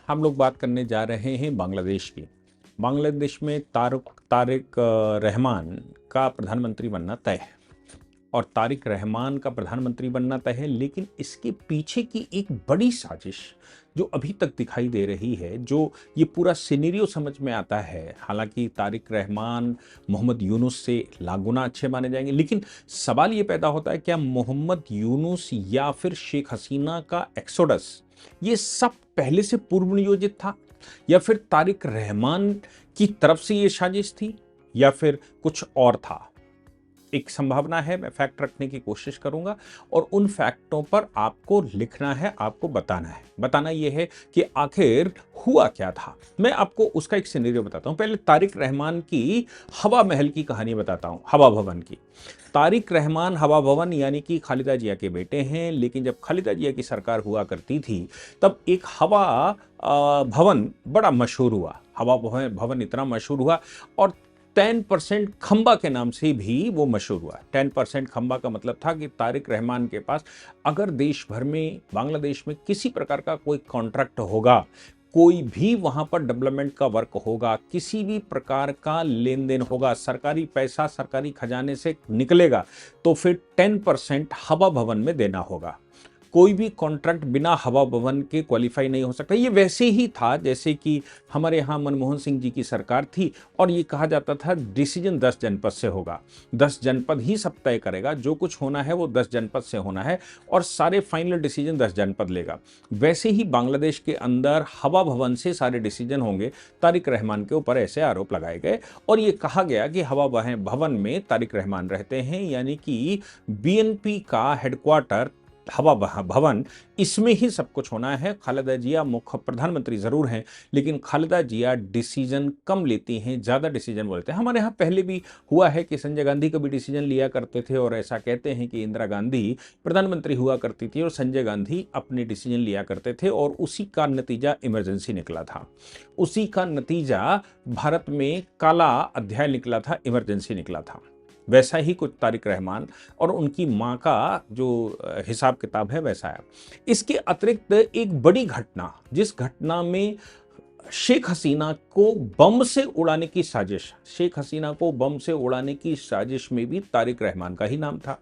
हम लोग बात करने जा रहे हैं बांग्लादेश की। बांग्लादेश में तारिक रहमान का प्रधानमंत्री बनना तय है और तारिक रहमान का प्रधानमंत्री बनना तय है, लेकिन इसके पीछे की एक बड़ी साजिश जो अभी तक दिखाई दे रही है, जो ये पूरा सिनेरियो समझ में आता है। हालांकि तारिक रहमान मोहम्मद यूनुस से लाख अच्छे माने जाएंगे, लेकिन सवाल ये पैदा होता है, क्या मोहम्मद यूनुस या फिर शेख हसीना का एक्सोडस ये सब पहले से पूर्व नियोजित था, या फिर तारिक रहमान की तरफ से ये साजिश थी, या फिर कुछ और था? एक संभावना है, मैं फैक्ट रखने की कोशिश करूंगा और उन फैक्टों पर आपको लिखना है, आपको बताना है। बताना यह है कि आखिर हुआ क्या था। मैं आपको उसका एक सिनेरियो बताता हूं। पहले तारिक रहमान की हवा महल की कहानी बताता हूं, हवा भवन की। तारिक रहमान हवा भवन यानी कि खालिदा जिया के बेटे हैं, लेकिन जब खालिदा जिया की सरकार हुआ करती थी तब एक हवा भवन बड़ा मशहूर हुआ। हवा भवन इतना मशहूर हुआ और 10% खंबा के नाम से भी वो मशहूर हुआ। 10% खंबा का मतलब था कि तारिक रहमान के पास अगर देश भर में, बांग्लादेश में किसी प्रकार का कोई कॉन्ट्रैक्ट होगा, कोई भी वहां पर डेवलपमेंट का वर्क होगा, किसी भी प्रकार का लेन देन होगा, सरकारी पैसा सरकारी खजाने से निकलेगा, तो फिर 10% हवा भवन में देना होगा। कोई भी कॉन्ट्रैक्ट बिना हवा भवन के क्वालिफाई नहीं हो सकता। ये वैसे ही था जैसे कि हमारे यहाँ मनमोहन सिंह जी की सरकार थी और ये कहा जाता था डिसीजन 10 जनपद से होगा, 10 जनपद ही सब तय करेगा, जो कुछ होना है वो 10 जनपद से होना है और सारे फाइनल डिसीजन 10 जनपद लेगा। वैसे ही बांग्लादेश के अंदर हवा भवन से सारे डिसीजन होंगे। तारिक रहमान के ऊपर ऐसे आरोप लगाए गए और ये कहा गया कि हवा भवन में तारिक रहमान रहते हैं, यानी कि बीएनपी का हेडक्वार्टर हवा भवन, इसमें ही सब कुछ होना है। खालिदा जिया मुख्य प्रधानमंत्री जरूर हैं, लेकिन खालिदा जिया डिसीजन कम लेती हैं, ज्यादा डिसीजन बोलते हैं। हमारे यहाँ पहले भी हुआ है कि संजय गांधी कभी डिसीजन लिया करते थे और ऐसा कहते हैं कि इंदिरा गांधी प्रधानमंत्री हुआ करती थी और संजय गांधी अपने डिसीजन लिया करते थे और उसी का नतीजा इमरजेंसी निकला था। उसी का नतीजा भारत में काला अध्याय निकला था, इमरजेंसी निकला था। वैसा ही कुछ तारिक रहमान और उनकी मां का जो हिसाब किताब है वैसा है। इसके अतिरिक्त एक बड़ी घटना, जिस घटना में शेख हसीना को बम से उड़ाने की साजिश, शेख हसीना को बम से उड़ाने की साजिश में भी तारिक रहमान का ही नाम था।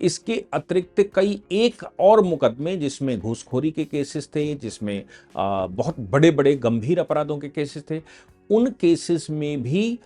इसके अतिरिक्त कई एक और मुकदमे जिसमें घूसखोरी के केसेस थे, जिसमें बहुत बड़े बड़े गंभीर अपराधों के केसेस थे, उन केसेस में भी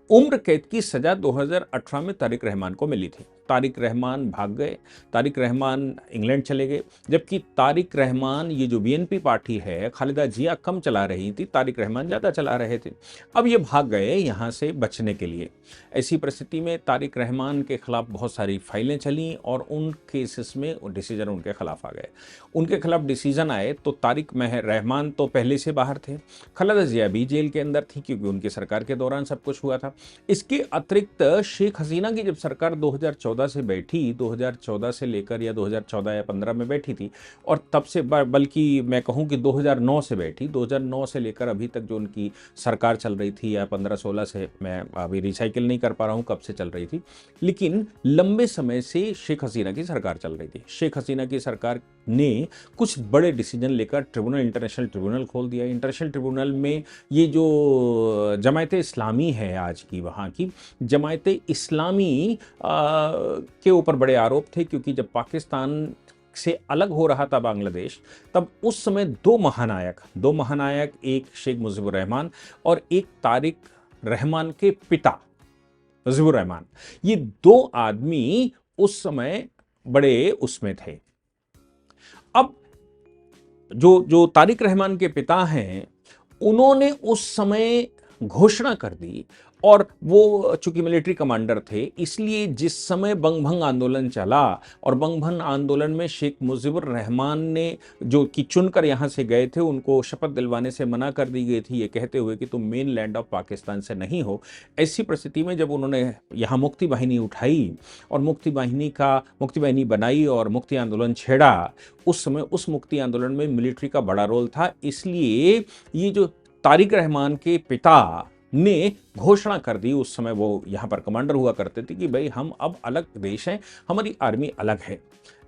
उम्र कैद की सजा 2018 में तारिक रहमान को मिली थी। तारिक रहमान भाग गए, तारिक रहमान इंग्लैंड चले गए, जबकि तारिक रहमान, ये जो बीएनपी पार्टी है, खालिदा जिया कम चला रही थी, तारिक रहमान ज़्यादा चला रहे थे। अब ये भाग गए यहाँ से बचने के लिए। ऐसी परिस्थिति में तारिक रहमान के खिलाफ बहुत सारी फाइलें चलीं और उन केसेस में डिसीजन उनके खिलाफ आ गए। उनके खिलाफ डिसीजन आए तो तारिक रहमान तो पहले से बाहर थे, खालिदा जिया भी जेल के अंदर थी क्योंकि उनकी सरकार के दौरान सब कुछ हुआ था। इसके अतिरिक्त शेख हसीना की जब सरकार 2014 से बैठी, 2014 से लेकर या 2014 या 15 में बैठी थी और तब से बल्कि मैं कहूं कि 2009 से बैठी, 2009 से लेकर अभी तक जो उनकी सरकार चल रही थी, या 15-16 से, मैं अभी रिसाइकिल नहीं कर पा रहा हूं कब से चल रही थी, लेकिन लंबे समय से शेख हसीना की सरकार चल रही थी। शेख हसीना की सरकार ने कुछ बड़े डिसीजन लेकर ट्रिब्यूनल, इंटरनेशनल ट्रिब्यूनल खोल दिया। इंटरनेशनल ट्रिब्यूनल में ये जो जमायत इस्लामी है आज की, वहाँ की जमायत इस्लामी के ऊपर बड़े आरोप थे, क्योंकि जब पाकिस्तान से अलग हो रहा था बांग्लादेश, तब उस समय दो महानायक, एक शेख मुजीबुर रहमान और एक तारिक रहमान के पिता मुजीबुर रहमान, ये दो आदमी उस समय बड़े उसमें थे। अब जो तारिक रहमान के पिता हैं, उन्होंने उस समय घोषणा कर दी, और वो चूंकि मिलिट्री कमांडर थे, इसलिए जिस समय बंगभंग आंदोलन चला और बंगभंग आंदोलन में शेख मुजीबुर रहमान ने जो कि चुनकर यहाँ से गए थे, उनको शपथ दिलवाने से मना कर दी गई थी, ये कहते हुए कि तुम मेन लैंड ऑफ पाकिस्तान से नहीं हो। ऐसी परिस्थिति में जब उन्होंने यहाँ मुक्ति वाहिनी उठाई और मुक्ति वाहिनी बनाई और मुक्ति आंदोलन छेड़ा, उस समय उस मुक्ति आंदोलन में मिलिट्री का बड़ा रोल था। इसलिए ये जो तारिक रहमान के पिता ने घोषणा कर दी, उस समय वो यहाँ पर कमांडर हुआ करते थे, कि भाई हम अब अलग देश हैं, हमारी आर्मी अलग है।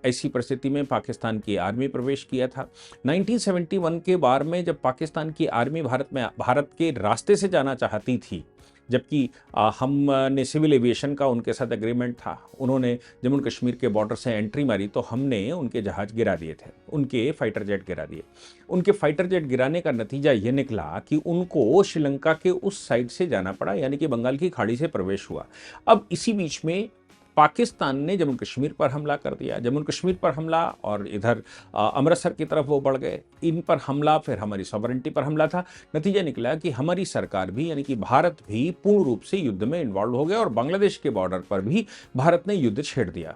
ऐसी परिस्थिति में पाकिस्तान की आर्मी प्रवेश किया था। 1971 के वार में जब पाकिस्तान की आर्मी भारत के रास्ते से जाना चाहती थी, जबकि हमने सिविल एविएशन का उनके साथ एग्रीमेंट था, उन्होंने जम्मू कश्मीर के बॉर्डर से एंट्री मारी तो हमने उनके जहाज गिरा दिए थे, उनके फाइटर जेट गिरा दिए। उनके फाइटर जेट गिराने का नतीजा ये निकला कि उनको श्रीलंका के उस साइड से जाना पड़ा, यानी कि बंगाल की खाड़ी से प्रवेश हुआ। अब इसी बीच में पाकिस्तान ने जम्मू कश्मीर पर हमला कर दिया, जम्मू कश्मीर पर हमला, और इधर अमृतसर की तरफ वो बढ़ गए, इन पर हमला, फिर हमारी सॉवरेंटी पर हमला था। नतीजा निकला कि हमारी सरकार भी, यानी कि भारत भी पूर्ण रूप से युद्ध में इन्वॉल्व हो गया और बांग्लादेश के बॉर्डर पर भी भारत ने युद्ध छेड़ दिया।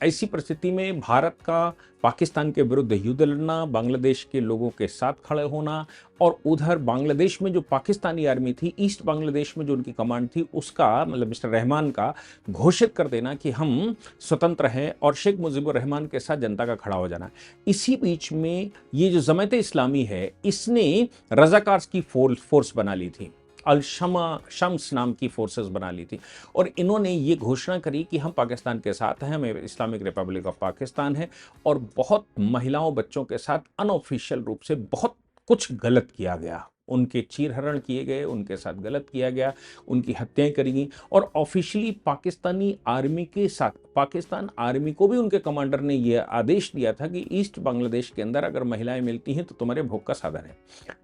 ऐसी परिस्थिति में भारत का पाकिस्तान के विरुद्ध युद्ध लड़ना, बांग्लादेश के लोगों के साथ खड़े होना, और उधर बांग्लादेश में जो पाकिस्तानी आर्मी थी, ईस्ट बांग्लादेश में जो उनकी कमांड थी, उसका मतलब मिस्टर रहमान का घोषित कर देना कि हम स्वतंत्र हैं और शेख मुजीबुर रहमान के साथ जनता का खड़ा हो जाना। इसी बीच में ये जो जमात इस्लामी है, इसने रजाकार की फोर्स बना ली थी, अल शम्स नाम की फोर्सेस बना ली थी, और इन्होंने ये घोषणा करी कि हम पाकिस्तान के साथ हैं, हमें इस्लामिक रिपब्लिक ऑफ पाकिस्तान है, और बहुत महिलाओं बच्चों के साथ अनऑफिशियल रूप से बहुत कुछ गलत किया गया, उनके चीरहरण किए गए, उनके साथ गलत किया गया, उनकी हत्याएं करी गई, और ऑफिशियली पाकिस्तानी आर्मी के साथ पाकिस्तान आर्मी को भी उनके कमांडर ने यह आदेश दिया था कि ईस्ट बांग्लादेश के अंदर अगर महिलाएं मिलती हैं तो तुम्हारे भोग का साधन है।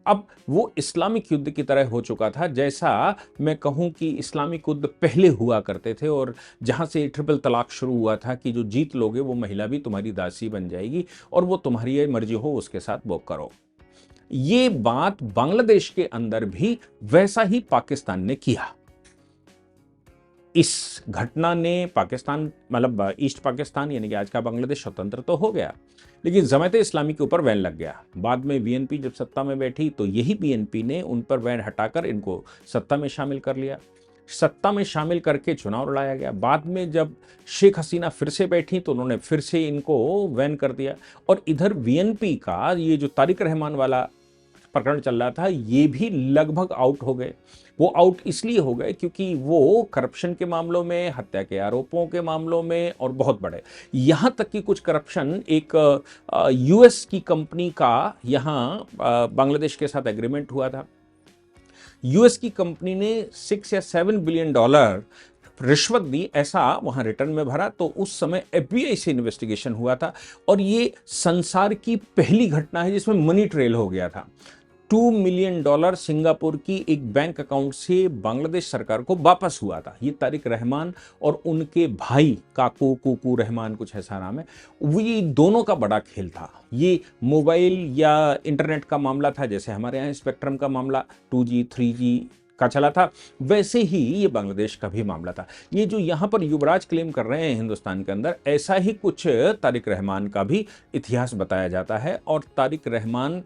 अब वो इस्लामिक युद्ध की तरह हो चुका था, जैसा मैं कहूं कि इस्लामिक युद्ध पहले हुआ करते थे, और जहां से ट्रिपल तलाक शुरू हुआ था कि जो जीत लोगे वो महिला भी तुम्हारी दासी बन जाएगी और वो तुम्हारी मर्जी हो उसके साथ भोग करो। ये बात बांग्लादेश के अंदर भी वैसा ही पाकिस्तान ने किया। इस घटना ने पाकिस्तान मतलब ईस्ट पाकिस्तान यानी कि आज का बांग्लादेश स्वतंत्र तो हो गया, लेकिन जमात इस्लामी के ऊपर वैन लग गया। बाद में बीएनपी जब सत्ता में बैठी तो यही बीएनपी ने उन पर वैन हटाकर इनको सत्ता में शामिल कर लिया, सत्ता में शामिल करके चुनाव लड़ाया गया। बाद में जब शेख हसीना फिर से बैठी तो उन्होंने फिर से इनको वैन कर दिया, और इधर बीएनपी का ये जो तारिक रहमान वाला प्रकरण चल रहा था, ये भी लगभग आउट हो गए। वो आउट इसलिए हो गए क्योंकि वो करप्शन के मामलों में, हत्या के आरोपों के मामलों में, और बहुत बड़े, यहाँ तक कि कुछ करप्शन, एक यूएस की कंपनी का यहाँ बांग्लादेश के साथ एग्रीमेंट हुआ था। यूएस की कंपनी ने 6 या 7 बिलियन डॉलर रिश्वत दी, ऐसा वहां रिटर्न में भरा, तो उस समय एफबीआई से इन्वेस्टिगेशन हुआ था, और ये संसार की पहली घटना है जिसमें मनी ट्रेल हो गया था। $2 मिलियन सिंगापुर की एक बैंक अकाउंट से बांग्लादेश सरकार को वापस हुआ था। ये तारिक रहमान और उनके भाई कुकू रहमान, कुछ ऐसा नाम है, ये दोनों का बड़ा खेल था। ये मोबाइल या इंटरनेट का मामला था, जैसे हमारे यहाँ स्पेक्ट्रम का मामला 2G 3G का चला था, वैसे ही ये बांग्लादेश का भी मामला था। ये जो यहाँ पर युवराज क्लेम कर रहे हैं हिंदुस्तान के अंदर, ऐसा ही कुछ तारिक रहमान का भी इतिहास बताया जाता है, और तारिक रहमान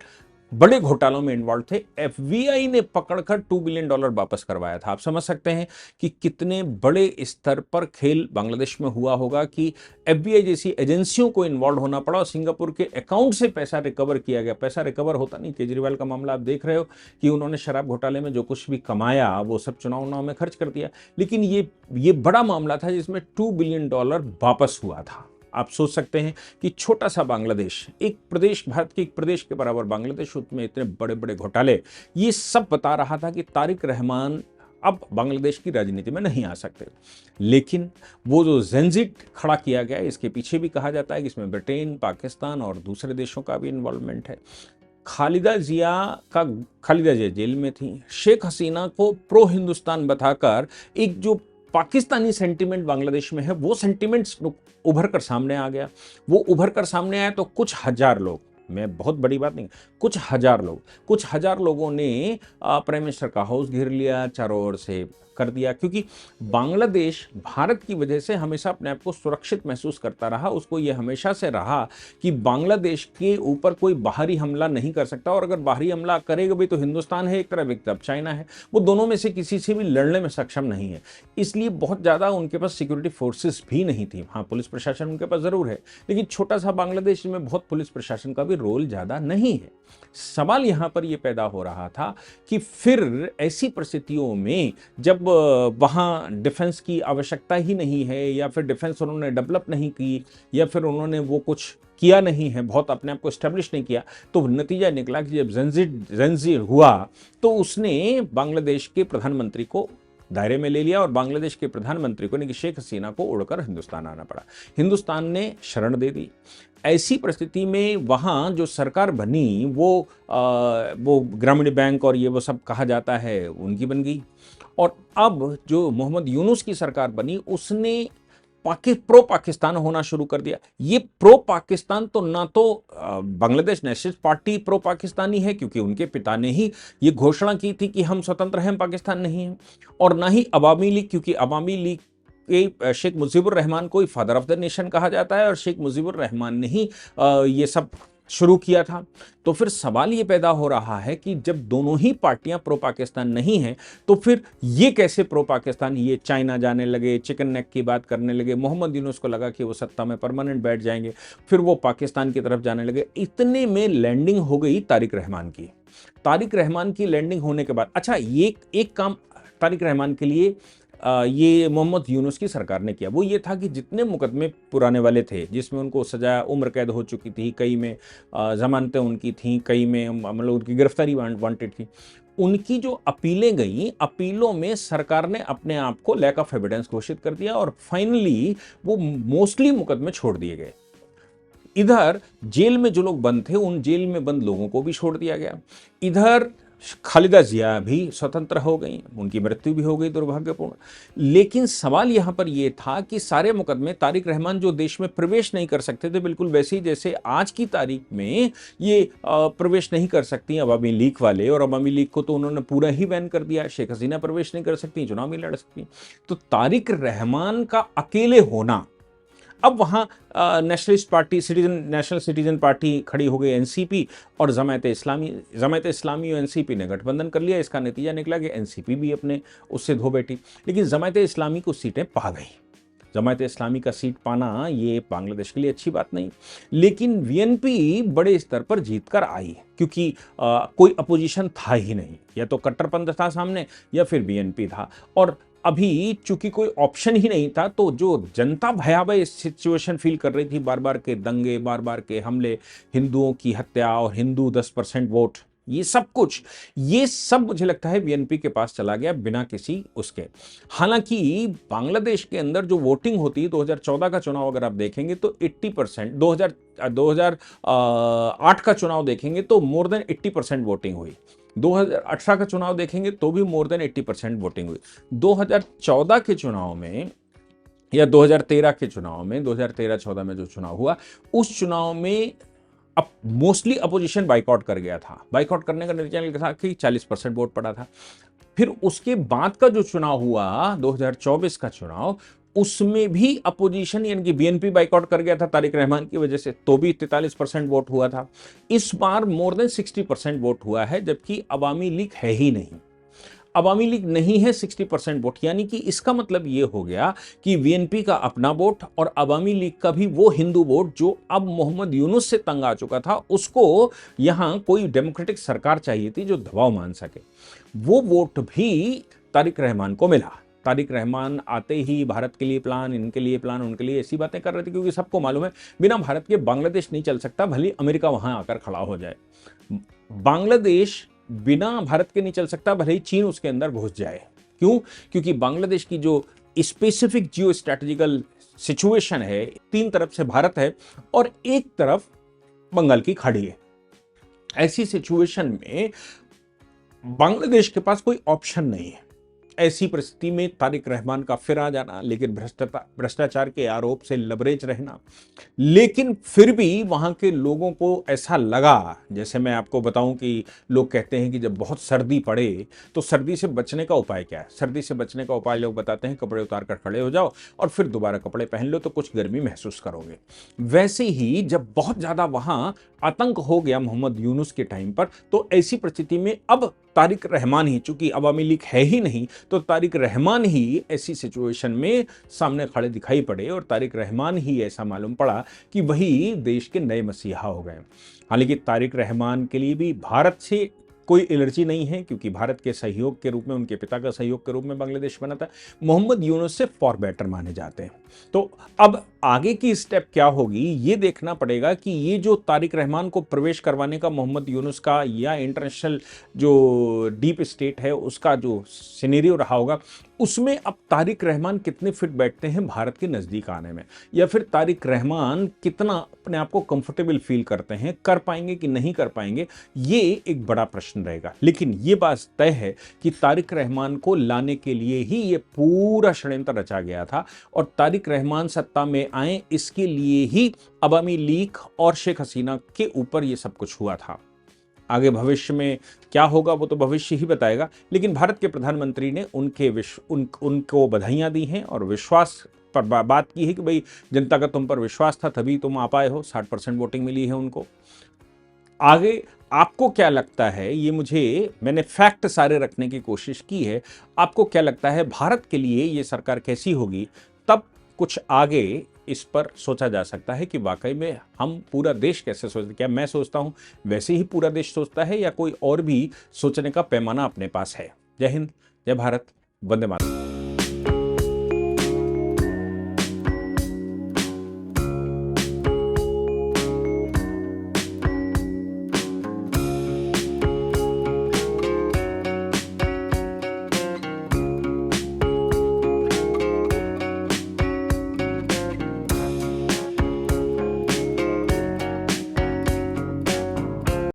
बड़े घोटालों में इन्वॉल्व थे। एफबीआई ने पकड़कर $2 बिलियन वापस करवाया था। आप समझ सकते हैं कि कितने बड़े स्तर पर खेल बांग्लादेश में हुआ होगा कि एफबीआई जैसी एजेंसियों को इन्वॉल्व होना पड़ा और सिंगापुर के अकाउंट से पैसा रिकवर किया गया। पैसा रिकवर होता नहीं, केजरीवाल का मामला आप देख रहे हो कि उन्होंने शराब घोटाले में जो कुछ भी कमाया वो सब चुनाव में खर्च कर दिया, लेकिन ये बड़ा मामला था जिसमें $2 बिलियन वापस हुआ था। आप सोच सकते हैं कि छोटा सा बांग्लादेश, एक प्रदेश, भारत के एक प्रदेश के बराबर बांग्लादेश, उसमें इतने बड़े बड़े घोटाले, ये सब बता रहा था कि तारिक रहमान अब बांग्लादेश की राजनीति में नहीं आ सकते। लेकिन वो जो जेंजिट खड़ा किया गया, इसके पीछे भी कहा जाता है कि इसमें ब्रिटेन, पाकिस्तान और दूसरे देशों का भी इन्वॉल्वमेंट है। खालिदा जिया जेल में थी। शेख हसीना को प्रो हिंदुस्तान बताकर एक जो पाकिस्तानी सेंटीमेंट बांग्लादेश में है, वो सेंटीमेंट्स उभर कर सामने आ गया। वो उभर कर सामने आया तो कुछ हजार लोग, मैं बहुत बड़ी बात नहीं, कुछ हजार लोगों ने प्राइम मिनिस्टर का हाउस घेर लिया, चारों ओर से कर दिया, क्योंकि बांग्लादेश भारत की वजह से हमेशा अपने आप को सुरक्षित महसूस करता रहा। उसको ये हमेशा से रहा कि बांग्लादेश के ऊपर कोई बाहरी हमला नहीं कर सकता, और अगर बाहरी हमला करेगा भी तो हिंदुस्तान है एक तरफ, एक तरफ चाइना है, वो दोनों में से किसी से भी लड़ने में सक्षम नहीं है। इसलिए बहुत ज़्यादा उनके पास सिक्योरिटी फोर्सेस भी नहीं थी। हाँ, पुलिस प्रशासन उनके पास ज़रूर है, लेकिन छोटा सा बांग्लादेश में बहुत पुलिस प्रशासन का भी भी रोल ज़्यादा नहीं है। सवाल यहाँ पर ये पैदा हो रहा था कि फिर ऐसी परिस्थितियों में जब वहाँ डिफेंस की आवश्यकता ही नहीं है, या फिर डिफेंस उन्होंने डेवलप नहीं की, या फिर उन्होंने वो कुछ किया नहीं है, बहुत अपने आप को एस्टेब्लिश नहीं किया, तो नतीजा निकला कि जब जंजीर हुआ तो उसने बांग्लादेश के प्रधानमंत्री को दायरे में ले लिया और बांग्लादेश के प्रधानमंत्री को यानी कि शेख हसीना को उड़कर हिंदुस्तान आना पड़ा। हिंदुस्तान ने शरण दे दी। ऐसी परिस्थिति में वहाँ जो सरकार बनी वो ग्रामीण बैंक और ये वो सब कहा जाता है उनकी बन गई। और अब जो मोहम्मद यूनुस की सरकार बनी उसने प्रो पाकिस्तान होना शुरू कर दिया। ये प्रो पाकिस्तान तो ना तो Bangladesh nationalist party pro Pakistani है, क्योंकि उनके पिता ने ही ये घोषणा की थी कि हम स्वतंत्र हैं, पाकिस्तान नहीं है, और ना ही अवामी लीग, क्योंकि अवामी लीग के शेख मुजीबुर रहमान को फादर ऑफ द नेशन कहा जाता है और शेख मुजीबुर रहमान ने ही ये सब शुरू किया था। तो फिर सवाल ये पैदा हो रहा है कि जब दोनों ही पार्टियां प्रो पाकिस्तान नहीं हैं तो फिर ये कैसे प्रो पाकिस्तान, ये चाइना जाने लगे, चिकन नेक की बात करने लगे, मोहम्मद यूनुस को लगा कि वो सत्ता में परमानेंट बैठ जाएंगे, फिर वो पाकिस्तान की तरफ जाने लगे। इतने में लैंडिंग हो गई तारिक रहमान की। तारिक रहमान की लैंडिंग होने के बाद अच्छा ये एक काम तारिक रहमान के लिए ये मोहम्मद यूनुस की सरकार ने किया, वो ये था कि जितने मुकदमे पुराने वाले थे जिसमें उनको सजा उम्र कैद हो चुकी थी, कई में जमानतें उनकी थीं, कई में मतलब उनकी गिरफ्तारी वांटेड थी, उनकी जो अपीलें गई, अपीलों में सरकार ने अपने आप को लैक ऑफ एविडेंस घोषित कर दिया और फाइनली वो मोस्टली मुकदमे छोड़ दिए गए। इधर जेल में जो लोग बंद थे उन जेल में बंद लोगों को भी छोड़ दिया गया। इधर खालिदा जिया भी स्वतंत्र हो गई, उनकी मृत्यु भी हो गई दुर्भाग्यपूर्ण। लेकिन सवाल यहां पर यह था कि सारे मुकदमे तारिक रहमान जो देश में प्रवेश नहीं कर सकते थे, बिल्कुल वैसे ही जैसे आज की तारीख में ये प्रवेश नहीं कर सकती अवामी लीग वाले, और अवामी लीग को तो उन्होंने पूरा ही बैन कर दिया, शेख हसीना प्रवेश नहीं कर सकती, चुनाव नहीं लड़ सकती। तो तारिक रहमान का अकेले होना, अब वहां nationalist party national citizen party खड़ी हो गई एनसीपी, और जमायत इस्लामी और एनसीपी ने गठबंधन कर लिया। इसका नतीजा निकला कि एनसीपी भी अपने उससे धो बैठी, लेकिन जमायत इस्लामी को सीटें पा गई। जमायत इस्लामी का सीट पाना ये बांग्लादेश के लिए अच्छी बात नहीं, लेकिन वीएनपी बड़े स्तर पर जीत कर आई, क्योंकि कोई अपोजिशन था ही नहीं, या तो कट्टरपंथ था सामने या फिर वीएनपी था। और अभी चूंकि कोई ऑप्शन ही नहीं था, तो जो जनता भयावह सिचुएशन फील कर रही थी, बार बार के दंगे, बार बार के हमले, हिंदुओं की हत्या और हिंदू 10% वोट, ये सब मुझे लगता है वीएनपी के पास चला गया बिना किसी उसके। हालांकि बांग्लादेश के अंदर जो वोटिंग होती है, 2014 का चुनाव अगर आप देखेंगे तो 80%, 2008 का चुनाव देखेंगे तो मोर देन 80% वोटिंग हुई, 2018 का चुनाव देखेंगे तो भी मोर देन 80% वोटिंग हुई। 2014 के चुनाव में या 2013 के चुनाव में, 2013-14 में जो चुनाव हुआ, उस चुनाव में अब मोस्टली अपोजिशन बाइकआउट कर गया था। बाइकआउट करने का नतीजा निकला था कि 40% वोट पड़ा था। फिर उसके बाद का जो चुनाव हुआ, 2024 का चुनाव, उसमें भी अपोजिशन यानी कि बीएनपी बाइकआउट कर गया था तारिक रहमान की वजह से, तो भी 43% वोट हुआ था। इस बार मोर देन 60% वोट हुआ है, जबकि अवामी लीग है ही नहीं। अवामी लीग नहीं है 60% वोट, यानी कि इसका मतलब ये हो गया कि वीएनपी का अपना वोट और अवामी लीग का भी वो हिंदू वोट जो अब मोहम्मद यूनुस से तंग आ चुका था, उसको यहां कोई डेमोक्रेटिक सरकार चाहिए थी जो दबाव मान सके, वो वोट भी तारिक रहमान को मिला। तारिक रहमान आते ही भारत के लिए प्लान, इनके लिए प्लान, उनके लिए ऐसी बातें कर रहे थे, क्योंकि सबको मालूम है बिना भारत के बांग्लादेश नहीं चल सकता, भले अमेरिका वहां आकर खड़ा हो जाए। बांग्लादेश बिना भारत के नहीं चल सकता, भले ही चीन उसके अंदर घुस जाए। क्यों? क्योंकि बांग्लादेश की जो स्पेसिफिक जियो स्ट्रैटेजिकल सिचुएशन है, 3 तरफ से भारत है और एक तरफ बंगाल की खाड़ी है। ऐसी सिचुएशन में बांग्लादेश के पास कोई ऑप्शन नहीं है। ऐसी परिस्थिति में तारिक रहमान का फिर आ जाना, लेकिन भ्रष्टाचार के आरोप से लबरेज रहना, लेकिन फिर भी वहां के लोगों को ऐसा लगा, जैसे मैं आपको बताऊं कि लोग कहते हैं कि जब बहुत सर्दी पड़े तो सर्दी से बचने का उपाय क्या है। सर्दी से बचने का उपाय लोग बताते हैं कपड़े उतार कर खड़े हो जाओ और फिर दोबारा कपड़े पहन लो तो कुछ गर्मी महसूस करोगे। वैसे ही जब बहुत ज्यादा वहां आतंक हो गया मोहम्मद यूनुस के टाइम पर, तो ऐसी परिस्थिति में अब तारिक रहमान ही, चूंकि अवामी लीग है ही नहीं, तो तारिक रहमान ही ऐसी सिचुएशन में सामने खड़े दिखाई पड़े और तारिक रहमान ही ऐसा मालूम पड़ा कि वही देश के नए मसीहा हो गए। हालांकि तारिक रहमान के लिए भी भारत से कोई एलर्जी नहीं है, क्योंकि भारत के सहयोग के रूप में, उनके पिता का सहयोग के रूप में बांग्लादेश बना था। मोहम्मद यूनुस से फॉर बेटर माने जाते हैं। तो अब आगे की स्टेप क्या होगी ये देखना पड़ेगा कि ये जो तारिक रहमान को प्रवेश करवाने का मोहम्मद यूनुस का या इंटरनेशनल जो डीप स्टेट है उसका जो सिनेरियो रहा होगा, उसमें अब तारिक रहमान कितने फिट बैठते हैं भारत के नज़दीक आने में, या फिर तारिक रहमान कितना अपने आप को कंफर्टेबल फील करते हैं, कर पाएंगे कि नहीं कर पाएंगे, ये एक बड़ा प्रश्न रहेगा। लेकिन ये बात तय है कि तारिक रहमान को लाने के लिए ही ये पूरा षड्यंत्र रचा गया था और तारिक रहमान सत्ता में आए इसके लिए ही अवामी लीग और शेख हसीना के ऊपर ये सब कुछ हुआ था। आगे भविष्य में क्या होगा वो तो भविष्य ही बताएगा, लेकिन भारत के प्रधानमंत्री ने उनको बधाइयां दी हैं और विश्वास पर बात की है कि भाई जनता का तुम पर विश्वास था तभी तुम आ पाए हो, 60% वोटिंग मिली है उनको। आगे आपको क्या लगता है, मैंने फैक्ट सारे रखने की कोशिश की है, आपको क्या लगता है भारत के लिए ये सरकार कैसी होगी? तब कुछ आगे इस पर सोचा जा सकता है कि वाकई में हम पूरा देश कैसे सोचते, क्या मैं सोचता हूं वैसे ही पूरा देश सोचता है या कोई और भी सोचने का पैमाना अपने पास है। जय हिंद, जय भारत, वंदे मातरम।